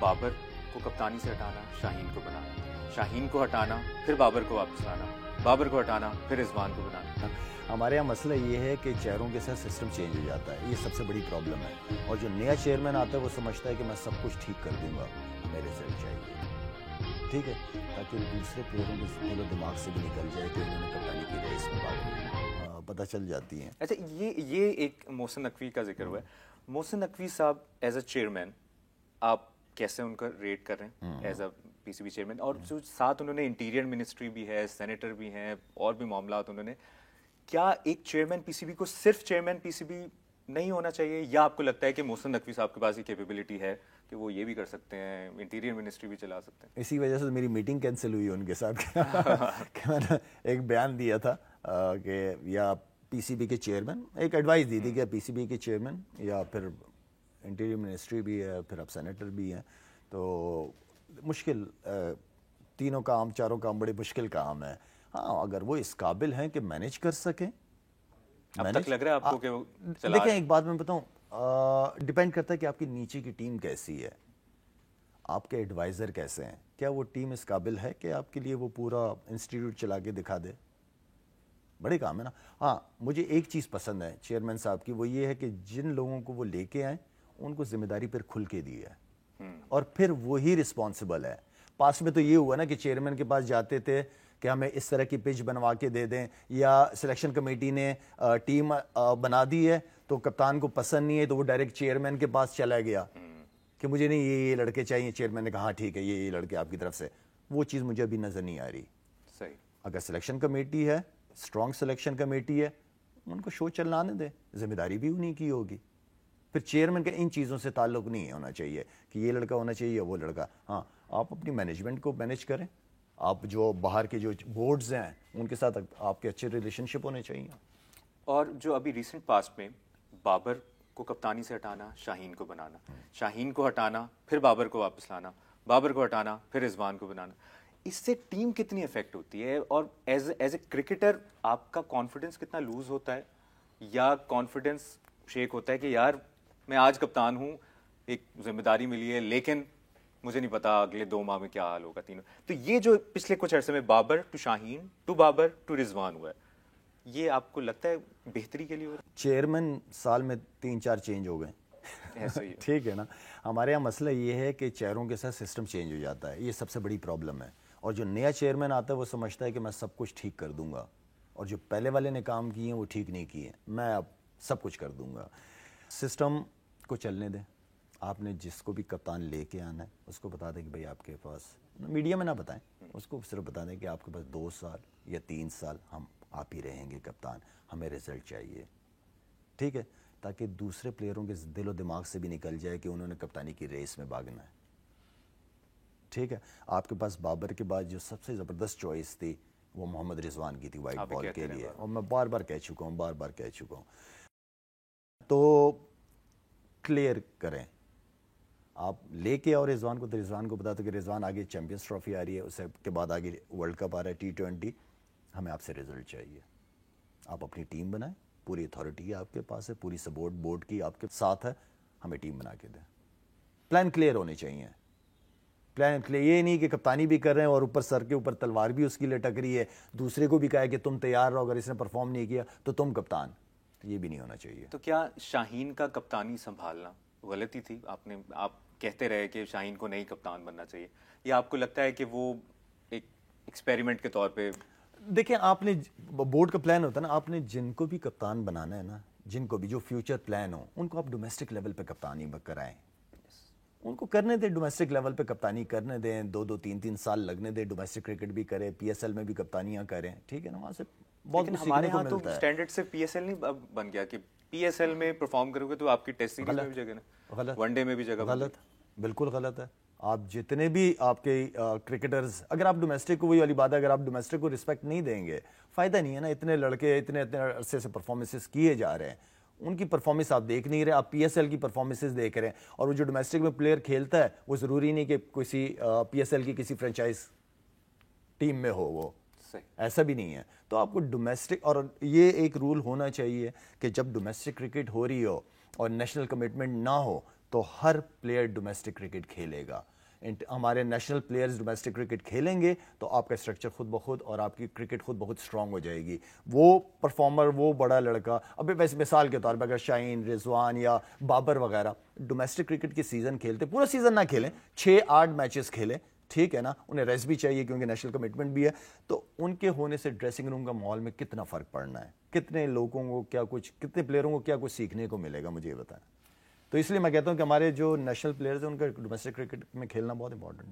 بابر کو کپتانی سے ہٹانا، شاہین کو بنانا، شاہین کو ہٹانا، پھر بابر کو واپس لانا، بابر کو ہٹانا، پھر رضوان کو بنانا. ہمارے یہاں مسئلہ یہ ہے کہ چہروں کے ساتھ سسٹم چینج ہو جاتا ہے، یہ سب سے بڑی پرابلم ہے. اور جو نیا چیئرمین آتا ہے وہ سمجھتا ہے کہ میں سب کچھ ٹھیک کر دوں گا، ہمیں رزلٹ چاہیے، ٹھیک ہے، تاکہ دوسرے پلیئروں کے دل و دماغ سے بھی نکل جائے کہ انہوں نے کپتانی کی ریس میں پتہ چل جاتی ہیں. اچھا، یہ ایک محسن نقوی کا ذکر ہوا ہے. محسن نقوی صاحب ایز اے چیئرمین آپ کیسے ان کا ریٹ کر رہے ہیں as A P C B chairman? اور جو ساتھ انہوں نے انٹیریئر منسٹری بھی ہے، سینیٹر بھی ہیں، اور بھی معاملات انہوں نے. کیا ایک چیئرمین پی سی بی کو صرف چیئرمین پی سی بی نہیں ہونا چاہیے، یا آپ کو لگتا ہے کہ محسن نقوی صاحب کے پاس یہ کیپیبلٹی ہے کہ وہ یہ بھی کر سکتے ہیں، انٹیریئر منسٹری بھی چلا سکتے ہیں؟ اسی وجہ سے میری میٹنگ کینسل ہوئی ان کے ساتھ کہ میں نے ایک بیان دیا تھا کہ یا پی سی بی کے چیئرمین، ایک ایڈوائس دی تھی کہ پی سی بی کے چیئرمین یا پھر انٹیریئر منسٹری بھی ہے، پھر اب سینیٹر بھی ہیں. تو مشکل تینوں کام چاروں کام بڑے مشکل کام ہے. ہاں اگر وہ اس قابل ہیں کہ مینیج کر سکیں. اب تک لگ رہا ہے آپ کو کہ وہ دیکھیں ایک بات میں بتاؤں، ڈیپینڈ کرتا ہے کہ آپ کی نیچے کی ٹیم کیسی ہے، آپ کے ایڈوائزر کیسے ہیں، کیا وہ ٹیم اس قابل ہے کہ آپ کے لیے وہ پورا انسٹیٹیوٹ چلا کے دکھا دے. بڑے کام ہے نا. ہاں مجھے ایک چیز پسند ہے چیئرمین صاحب کی، وہ یہ ہے کہ جن لوگوں کو وہ لے کے آئیں ان کو ذمہ داری پھر کھل کے دی ہے اور پھر وہی رسپانسبل ہے. پاس میں تو یہ ہوا نا کہ چیئرمین کے پاس جاتے تھے کہ ہمیں اس طرح کی پچ بنوا کے دے دیں، یا سلیکشن کمیٹی نے ٹیم بنا دی ہے تو کپتان کو پسند نہیں ہے تو وہ ڈائریکٹ چیئرمین کے پاس چلا گیا کہ مجھے نہیں یہ لڑکے چاہیے. چیئرمین نے کہا ہاں ٹھیک ہے یہ لڑکے آپ کی طرف سے. وہ چیز مجھے ابھی نظر نہیں آ رہی. صحیح. اگر سلیکشن کمیٹی ہے، اسٹرانگ سلیکشن کمیٹی ہے، ان کو شو چلانے دیں، ذمہ داری بھی انہیں کی ہوگی. پھر چیئرمین کا ان چیزوں سے تعلق نہیں ہونا چاہیے کہ یہ لڑکا ہونا چاہیے یا وہ لڑکا. ہاں آپ اپنی مینجمنٹ کو مینیج کریں، آپ جو باہر کے جو بورڈز ہیں ان کے ساتھ آپ کے اچھے ریلیشن شپ ہونے چاہیے. اور جو ابھی ریسنٹ پاسٹ میں بابر کو کپتانی سے ہٹانا، شاہین کو بنانا، شاہین کو ہٹانا، پھر بابر کو واپس لانا، بابر کو ہٹانا، پھر رضوان کو بنانا، اس سے ٹیم کتنی افیکٹ ہوتی ہے؟ اور ایز اے کرکٹر آپ کا کانفیڈنس کتنا لوز ہوتا ہے، یا کانفیڈنس شیک ہوتا ہے کہ یار میں آج کپتان ہوں، ایک ذمہ داری ملی ہے، لیکن مجھے نہیں پتا اگلے 2 ماہ میں کیا حال ہوگا تینوں. تو یہ جو پچھلے کچھ عرصے میں Babar to Shaheen to Babar to Rizwan ہوا ہے، یہ آپ کو لگتا ہے بہتری کے لیے ہو رہا ہے؟ چیئرمین سال میں 3-4 چینج ہو گئے. ایسا ہی ہے. ٹھیک ہے نا. ہمارے یہاں مسئلہ یہ ہے کہ چہروں کے ساتھ سسٹم چینج ہو جاتا ہے، یہ سب سے بڑی پرابلم ہے. اور جو نیا چیئرمین آتا ہے وہ سمجھتا ہے کہ میں سب کچھ ٹھیک کر دوں گا، اور جو پہلے والے نے کام کیے ہیں وہ ٹھیک نہیں کیے، میں اب سب کچھ کر دوں گا. سسٹم کو چلنے دیں. آپ نے جس کو بھی کپتان لے کے آنا ہے اس کو بتا دیں کہ بھائی آپ کے پاس، میڈیا میں نہ بتائیں، اس کو صرف بتا دیں کہ آپ کے پاس 2 سال یا 3 سال ہم آپ ہی رہیں گے کپتان، ہمیں رزلٹ چاہیے، ٹھیک ہے، تاکہ دوسرے پلیئروں کے دل و دماغ سے بھی نکل جائے کہ انہوں نے کپتانی کی ریس میں بھاگنا ہے. ٹھیک ہے. آپ کے پاس بابر کے بعد جو سب سے زبردست چوائس تھی وہ محمد رضوان کی تھی وائٹ بال کے لیے، اور میں بار بار کہہ چکا ہوں. تو کلیئر کریں، آپ لے کے اور رضوان کو، تو رضوان کو بتا دو کہ رضوان آگے چیمپئنز ٹرافی آ رہی ہے، اس کے بعد آگے ورلڈ کپ آ رہا ہے T20، ہمیں آپ سے رزلٹ چاہیے. آپ اپنی ٹیم بنائیں، پوری اتھارٹی آپ کے پاس ہے، پوری سپورٹ بورڈ کی آپ کے ساتھ ہے، ہمیں ٹیم بنا کے دیں. پلان کلیئر ہونے چاہیے. پلان کلیئر، یہ نہیں کہ کپتانی بھی کر رہے ہیں اور اوپر سر کے اوپر تلوار بھی اس کی لٹک رہی ہے، دوسرے کو بھی کہا ہے کہ تم تیار رہو، اگر اس نے پرفارم نہیں کیا تو تم کپتان. یہ بھی نہیں ہونا چاہیے. تو کیا شاہین کا کپتانی سنبھالنا غلطی تھی؟ آپ کہتے رہے کہ شاہین کو نہیں کپتان بننا چاہیے، یا آپ کو لگتا ہے کہ وہ ایک ایکسپیریمنٹ کے طور پہ؟ دیکھیں آپ نے بورڈ کا پلان ہوتا ہے نا، آپ نے جن کو بھی کپتان بنانا ہے نا، جن کو بھی جو فیوچر پلان ہو، ان کو آپ ڈومیسٹک لیول پہ کپتانی کرائیں، ان کو کرنے دیں، ڈومیسٹک لیول پہ کپتانی کرنے دیں، 2-3 سال لگنے دیں، ڈومیسٹک کرکٹ بھی کریں، پی ایس ایل میں بھی کپتانیاں کریں، ٹھیک ہے نا. وہاں سے بہت کچھ سیکھنے کو ملتا ہے. ہمارے یہاں تو اسٹینڈرڈ سے پی ایس ایل نہیں بن گیا کہ پی ایس ایل میں پرفارم کرو گے تو آپ کی ٹیسٹ سیریز میں بھی جگہ نا، ون ڈے میں بھی جگہ. غلط، بالکل غلط ہے. آپ جتنے بھی آپ کے کرکٹرز، اگر آپ ڈومیسٹک کو، وہی والی بات ہے، اگر آپ ڈومیسٹک کو رسپیکٹ نہیں دیں گے، فائدہ نہیں ہے نا. اتنے لڑکے اتنے عرصے سے پرفارمنسز کیے جا رہے ہیں، ان کی پرفارمنس آپ دیکھ نہیں رہے، آپ پی ایس ایل کی پرفارمنسز دیکھ رہے ہیں. اور وہ جو ڈومیسٹک میں پلیئر کھیلتا ہے وہ ضروری نہیں کہ کسی پی ایس ایل کی کسی فرنچائز ٹیم میں ہو، وہ ایسا بھی نہیں ہے. تو آپ کو ڈومیسٹک، اور یہ ایک رول ہونا چاہیے کہ جب ڈومیسٹک کرکٹ ہو رہی ہو اور نیشنل کمٹمنٹ نہ ہو تو ہر پلیئر ڈومیسٹک کرکٹ کھیلے گا. ہمارے نیشنل پلیئرز ڈومیسٹک کرکٹ کھیلیں گے تو آپ کا اسٹرکچر خود بخود اور آپ کی کرکٹ خود بخود اسٹرانگ ہو جائے گی. وہ پرفارمر، وہ بڑا لڑکا، ابھی ویسے مثال کے طور پہ اگر شاہین، رضوان یا بابر وغیرہ ڈومیسٹک کرکٹ کی سیزن کھیلتے، پورا سیزن نہ کھیلیں، 6-8 میچز کھیلیں، ٹھیک ہے نا، انہیں ریسٹ بھی چاہیے کیونکہ نیشنل کمٹمنٹ بھی ہے، تو ان کے ہونے سے ڈریسنگ روم کا ماحول میں کتنا فرق پڑنا ہے، کتنے لوگوں کو کیا کچھ، کتنے پلیئروں کو کیا کچھ سیکھنے کو ملے گا، مجھے یہ بتائیں. تو اس لیے میں کہتا ہوں کہ ہمارے جو نیشنل پلیئرز ہیں ان کا ڈومیسٹک کرکٹ میں کھیلنا بہت امپورٹنٹ ہے.